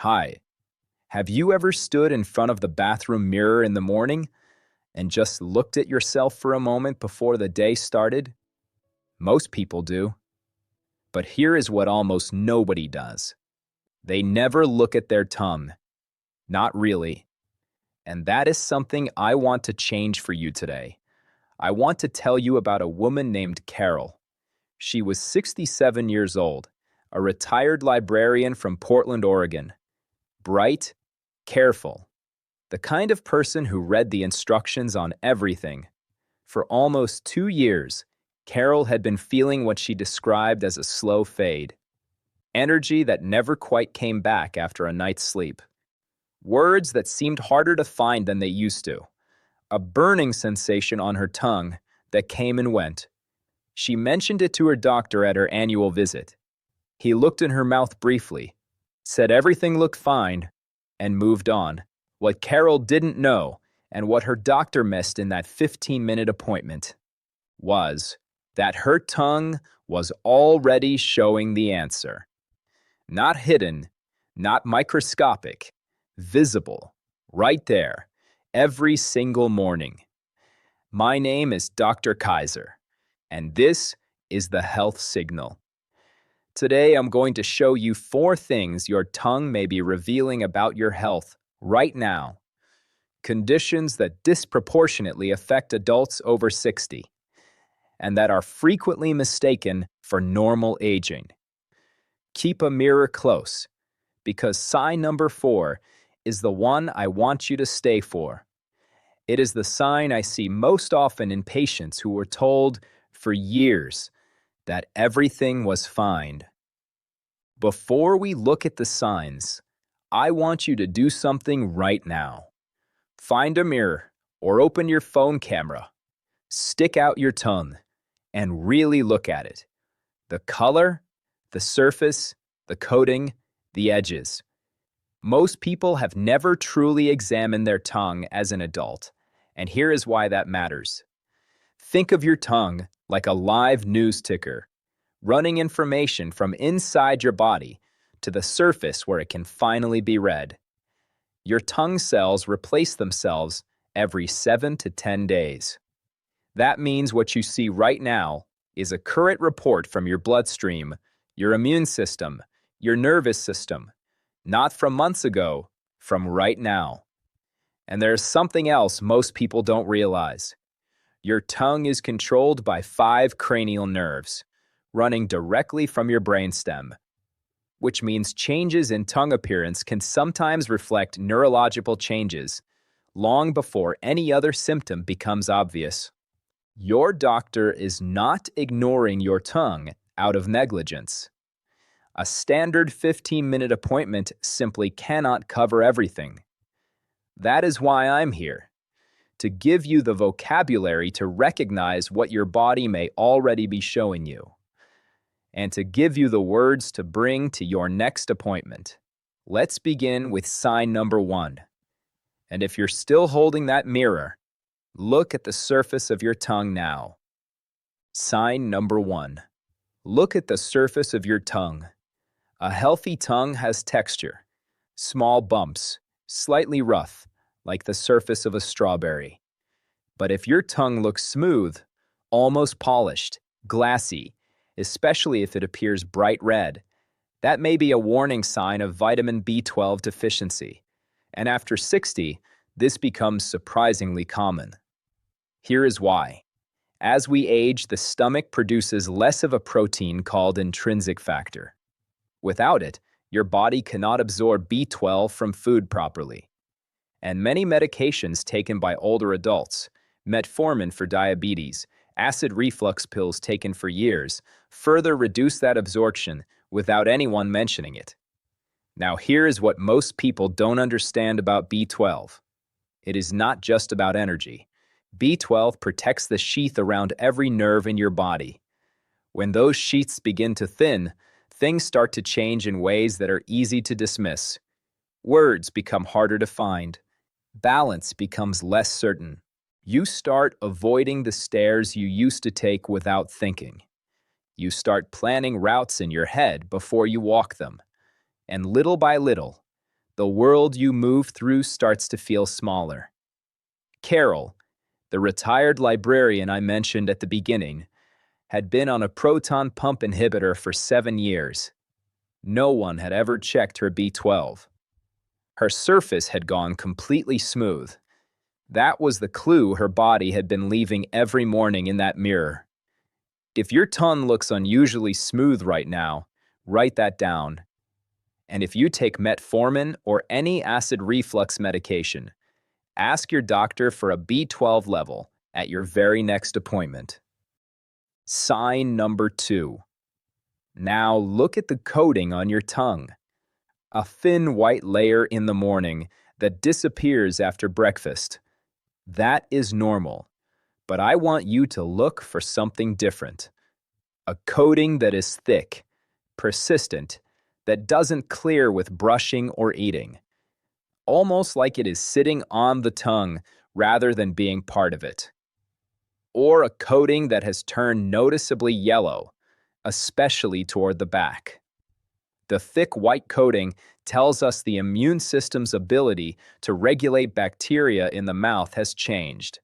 Hi, have you ever stood in front of the bathroom mirror in the morning and just looked at yourself for a moment before the day started? Most people do. But here is what almost nobody does. They never look at their tongue. Not really. And that is something I want to change for you today. I want to tell you about a woman named Carol. She was 67 years old, a retired librarian from Portland, Oregon. Bright, careful, the kind of person who read the instructions on everything. For almost 2 years, Carol had been feeling what she described as a slow fade. Energy that never quite came back after a night's sleep. Words that seemed harder to find than they used to. A burning sensation on her tongue that came and went. She mentioned it to her doctor at her annual visit. He looked in her mouth briefly, said everything looked fine, and moved on. What Carol didn't know, and what her doctor missed in that 15-minute appointment, was that her tongue was already showing the answer. Not hidden, not microscopic, visible, right there, every single morning. My name is Dr. Kaiser, and this is the Health Signal. Today, I'm going to show you 4 things your tongue may be revealing about your health right now. Conditions that disproportionately affect adults over 60 and that are frequently mistaken for normal aging. Keep a mirror close, because sign number 4 is the one I want you to stay for. It is the sign I see most often in patients who were told for years that everything was fine. Before we look at the signs, I want you to do something right now. Find a mirror or open your phone camera. Stick out your tongue and really look at it. The color, the surface, the coating, the edges. Most people have never truly examined their tongue as an adult, and here is why that matters. Think of your tongue like a live news ticker, running information from inside your body to the surface where it can finally be read. Your tongue cells replace themselves every 7 to 10 days. That means what you see right now is a current report from your bloodstream, your immune system, your nervous system, not from months ago, from right now. And there's something else most people don't realize. Your tongue is controlled by 5 cranial nerves, running directly from your brainstem, which means changes in tongue appearance can sometimes reflect neurological changes long before any other symptom becomes obvious. Your doctor is not ignoring your tongue out of negligence. A standard 15-minute appointment simply cannot cover everything. That is why I'm here, to give you the vocabulary to recognize what your body may already be showing you, and to give you the words to bring to your next appointment. Let's begin with sign number 1. And if you're still holding that mirror, look at the surface of your tongue now. Sign number 1. Look at the surface of your tongue. A healthy tongue has texture, small bumps, slightly rough, like the surface of a strawberry. But if your tongue looks smooth, almost polished, glassy, especially if it appears bright red, that may be a warning sign of vitamin B12 deficiency. And after 60, this becomes surprisingly common. Here is why. As we age, the stomach produces less of a protein called intrinsic factor. Without it, your body cannot absorb B12 from food properly. And many medications taken by older adults, metformin for diabetes, acid reflux pills taken for years, further reduce that absorption without anyone mentioning it. Now here is what most people don't understand about B12. It is not just about energy. B12 protects the sheath around every nerve in your body. When those sheaths begin to thin, things start to change in ways that are easy to dismiss. Words become harder to find. Balance becomes less certain. You start avoiding the stairs you used to take without thinking. You start planning routes in your head before you walk them. And little by little, the world you move through starts to feel smaller. Carol, the retired librarian I mentioned at the beginning, had been on a proton pump inhibitor for 7 years. No one had ever checked her B12. Her surface had gone completely smooth. That was the clue her body had been leaving every morning in that mirror. If your tongue looks unusually smooth right now, write that down. And if you take metformin or any acid reflux medication, ask your doctor for a B12 level at your very next appointment. Sign number 2. Now look at the coating on your tongue. A thin white layer in the morning that disappears after breakfast. That is normal, but I want you to look for something different. A coating that is thick, persistent, that doesn't clear with brushing or eating. Almost like it is sitting on the tongue rather than being part of it. Or a coating that has turned noticeably yellow, especially toward the back. The thick white coating tells us the immune system's ability to regulate bacteria in the mouth has changed.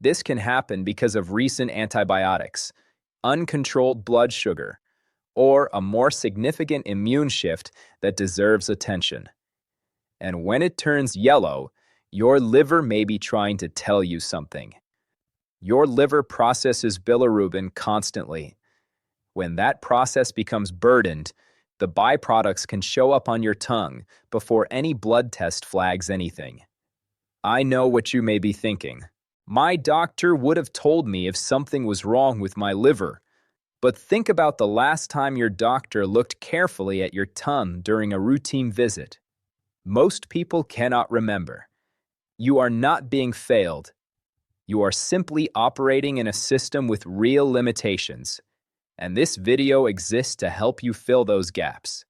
This can happen because of recent antibiotics, uncontrolled blood sugar, or a more significant immune shift that deserves attention. And when it turns yellow, your liver may be trying to tell you something. Your liver processes bilirubin constantly. When that process becomes burdened, the byproducts can show up on your tongue before any blood test flags anything. I know what you may be thinking. My doctor would have told me if something was wrong with my liver. But think about the last time your doctor looked carefully at your tongue during a routine visit. Most people cannot remember. You are not being failed. You are simply operating in a system with real limitations. And this video exists to help you fill those gaps.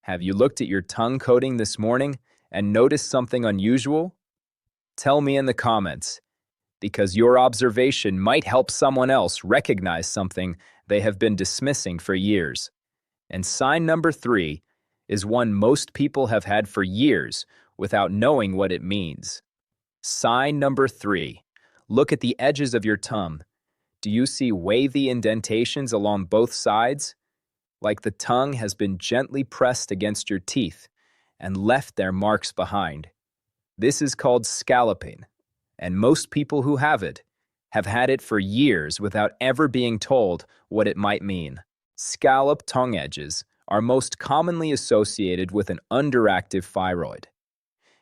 Have you looked at your tongue coating this morning and noticed something unusual? Tell me in the comments, because your observation might help someone else recognize something they have been dismissing for years. And sign number 3 is one most people have had for years without knowing what it means. Sign number 3. Look at the edges of your tongue. Do you see wavy indentations along both sides? Like the tongue has been gently pressed against your teeth and left their marks behind. This is called scalloping, and most people who have it have had it for years without ever being told what it might mean. Scalloped tongue edges are most commonly associated with an underactive thyroid.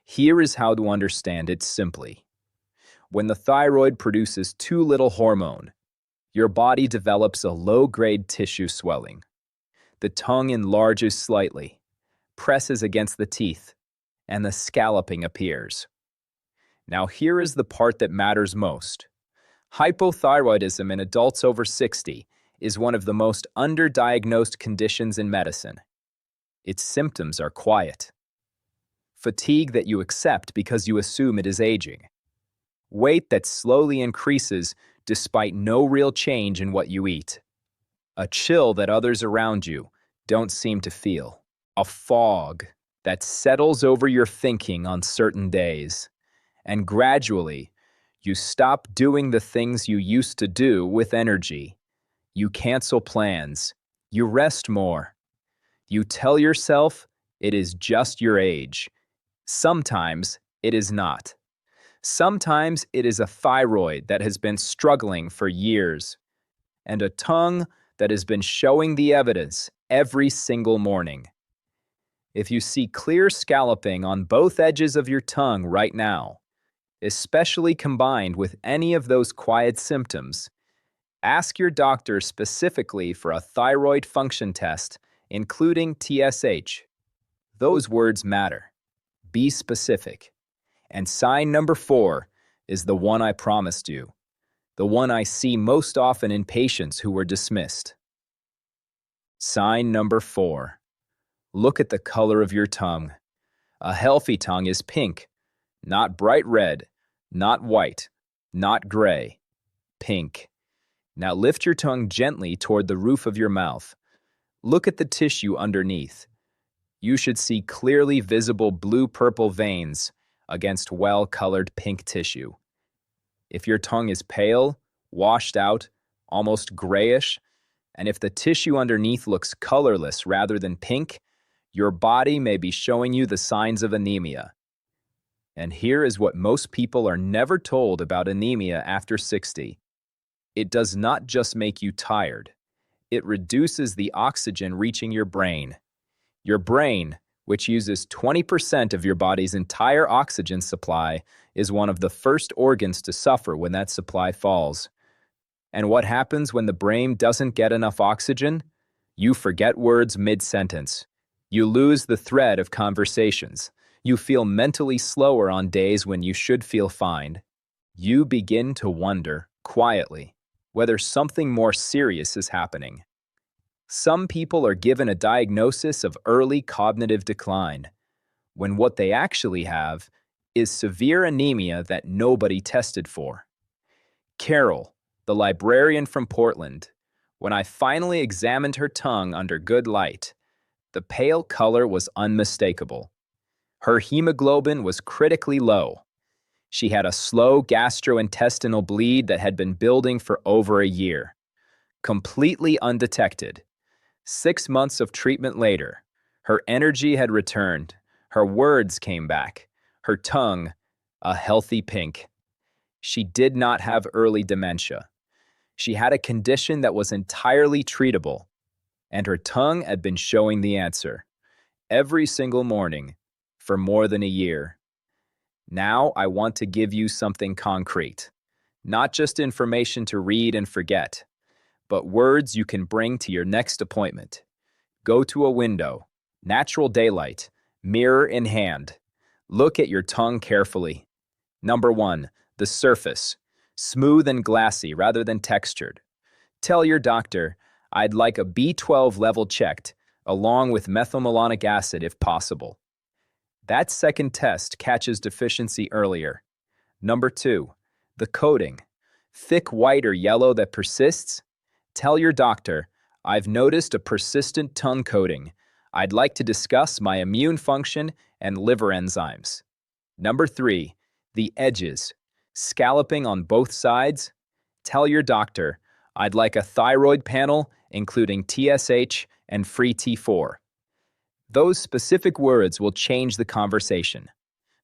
Here is how to understand it simply. When the thyroid produces too little hormone, your body develops a low-grade tissue swelling. The tongue enlarges slightly, presses against the teeth, and the scalloping appears. Now here is the part that matters most. Hypothyroidism in adults over 60 is one of the most underdiagnosed conditions in medicine. Its symptoms are quiet. Fatigue that you accept because you assume it is aging. Weight that slowly increases despite no real change in what you eat. A chill that others around you don't seem to feel. A fog that settles over your thinking on certain days. And gradually, you stop doing the things you used to do with energy. You cancel plans. You rest more. You tell yourself it is just your age. Sometimes it is not. Sometimes it is a thyroid that has been struggling for years, and a tongue that has been showing the evidence every single morning. If you see clear scalloping on both edges of your tongue right now, especially combined with any of those quiet symptoms, ask your doctor specifically for a thyroid function test, including TSH. Those words matter. Be specific. And sign number 4 is the one I promised you, the one I see most often in patients who were dismissed. Sign number 4. Look at the color of your tongue. A healthy tongue is pink, not bright red, not white, not gray. Pink. Now lift your tongue gently toward the roof of your mouth. Look at the tissue underneath. You should see clearly visible blue-purple veins against well-colored pink tissue. If your tongue is pale, washed out, almost grayish, and if the tissue underneath looks colorless rather than pink, your body may be showing you the signs of anemia. And here is what most people are never told about anemia after 60. It does not just make you tired. It reduces the oxygen reaching your brain. Your brain, which uses 20% of your body's entire oxygen supply, is one of the first organs to suffer when that supply falls. And what happens when the brain doesn't get enough oxygen? You forget words mid-sentence. You lose the thread of conversations. You feel mentally slower on days when you should feel fine. You begin to wonder, quietly, whether something more serious is happening. Some people are given a diagnosis of early cognitive decline, when what they actually have is severe anemia that nobody tested for. Carol, the librarian from Portland, when I finally examined her tongue under good light, the pale color was unmistakable. Her hemoglobin was critically low. She had a slow gastrointestinal bleed that had been building for over a year, completely undetected. 6 months of treatment later, her energy had returned, her words came back, her tongue a healthy pink. She did not have early dementia. She had a condition that was entirely treatable, and her tongue had been showing the answer every single morning for more than a year. Now I want to give you something concrete, not just information to read and forget, but words you can bring to your next appointment. Go to a window, natural daylight, mirror in hand. Look at your tongue carefully. Number 1, the surface, smooth and glassy rather than textured. Tell your doctor, I'd like a B12 level checked, along with methylmalonic acid if possible. That second test catches deficiency earlier. Number 2, the coating, thick white or yellow that persists. Tell your doctor, I've noticed a persistent tongue coating. I'd like to discuss my immune function and liver enzymes. Number 3, the edges, scalloping on both sides. Tell your doctor, I'd like a thyroid panel, including TSH and free T4. Those specific words will change the conversation.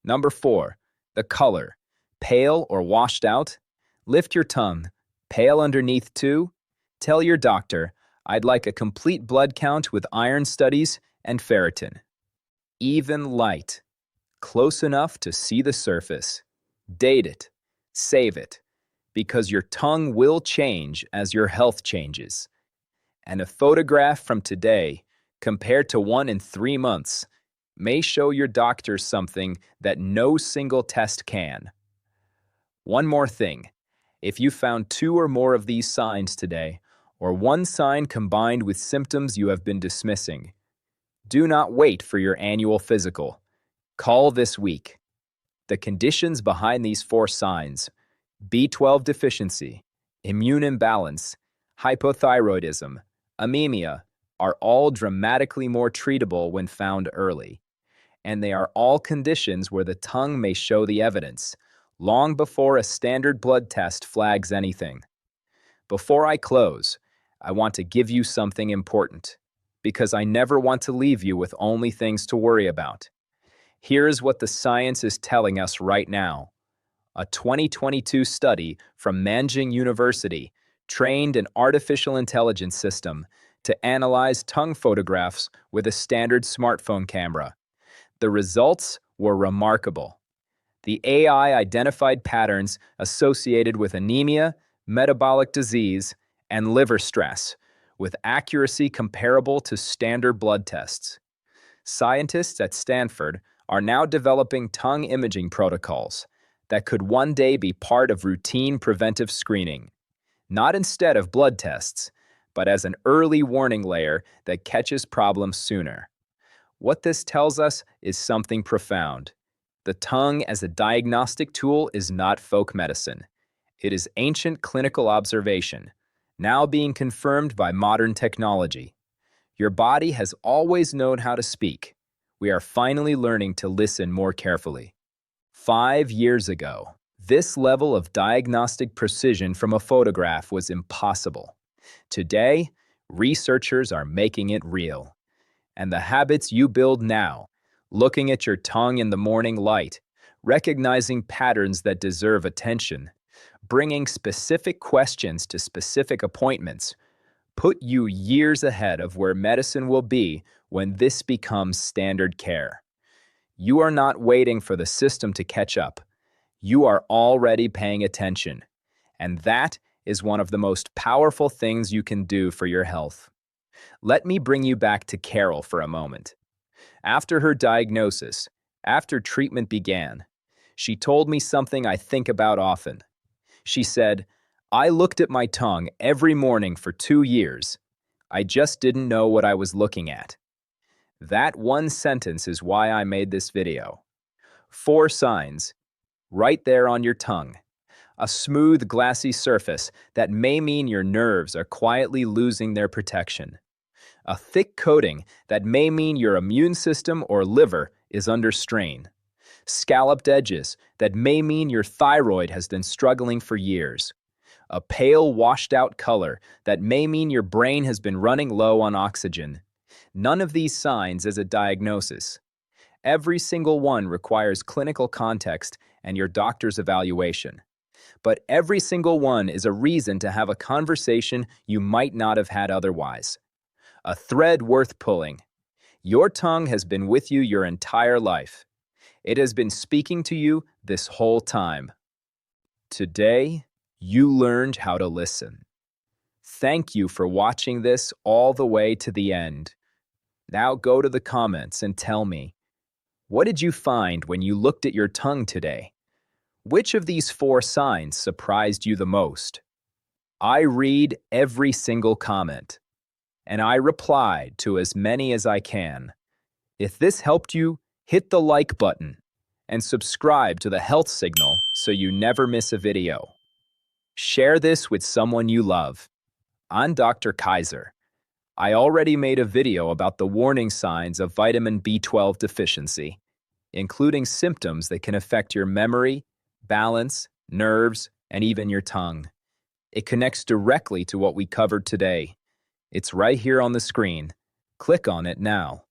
Number 4, the color, pale or washed out. Lift your tongue, pale underneath too. Tell your doctor, I'd like a complete blood count with iron studies and ferritin. Even light, close enough to see the surface. Date it, save it, because your tongue will change as your health changes. And a photograph from today, compared to one in 3 months, may show your doctor something that no single test can. One more thing, if you found 2 or more of these signs today, or one sign combined with symptoms you have been dismissing, do not wait for your annual physical. Call this week. The conditions behind these 4 signs, B12 deficiency, immune imbalance, hypothyroidism, anemia, are all dramatically more treatable when found early. And they are all conditions where the tongue may show the evidence, long before a standard blood test flags anything. Before I close, I want to give you something important, because I never want to leave you with only things to worry about. Here is what the science is telling us right now. A 2022 study from Nanjing University trained an artificial intelligence system to analyze tongue photographs with a standard smartphone camera. The results were remarkable. The AI identified patterns associated with anemia, metabolic disease, and liver stress, with accuracy comparable to standard blood tests. Scientists at Stanford are now developing tongue imaging protocols that could one day be part of routine preventive screening, not instead of blood tests, but as an early warning layer that catches problems sooner. What this tells us is something profound. The tongue as a diagnostic tool is not folk medicine. It is ancient clinical observation, now being confirmed by modern technology. Your body has always known how to speak, We are finally learning to listen more carefully. 5 years ago, this level of diagnostic precision from a photograph was impossible. Today, researchers are making it real. And the habits you build now, looking at your tongue in the morning light, recognizing patterns that deserve attention, bringing specific questions to specific appointments, put you years ahead of where medicine will be when this becomes standard care. You are not waiting for the system to catch up. You are already paying attention. And that is one of the most powerful things you can do for your health. Let me bring you back to Carol for a moment. After her diagnosis, after treatment began, she told me something I think about often. She said, "I looked at my tongue every morning for 2 years. I just didn't know what I was looking at." That one sentence is why I made this video. 4 signs, right there on your tongue. A smooth, glassy surface that may mean your nerves are quietly losing their protection. A thick coating that may mean your immune system or liver is under strain. Scalloped edges that may mean your thyroid has been struggling for years. A pale, washed-out color that may mean your brain has been running low on oxygen. None of these signs is a diagnosis. Every single one requires clinical context and your doctor's evaluation. But every single one is a reason to have a conversation you might not have had otherwise. A thread worth pulling. Your tongue has been with you your entire life. It has been speaking to you this whole time. Today, you learned how to listen. Thank you for watching this all the way to the end. Now go to the comments and tell me, what did you find when you looked at your tongue today? Which of these 4 signs surprised you the most? I read every single comment, and I replied to as many as I can. If this helped you, hit the like button and subscribe to the Health Signal so you never miss a video. Share this with someone you love. I'm Dr. Kaiser. I already made a video about the warning signs of vitamin B12 deficiency, including symptoms that can affect your memory, balance, nerves, and even your tongue. It connects directly to what we covered today. It's right here on the screen. Click on it now.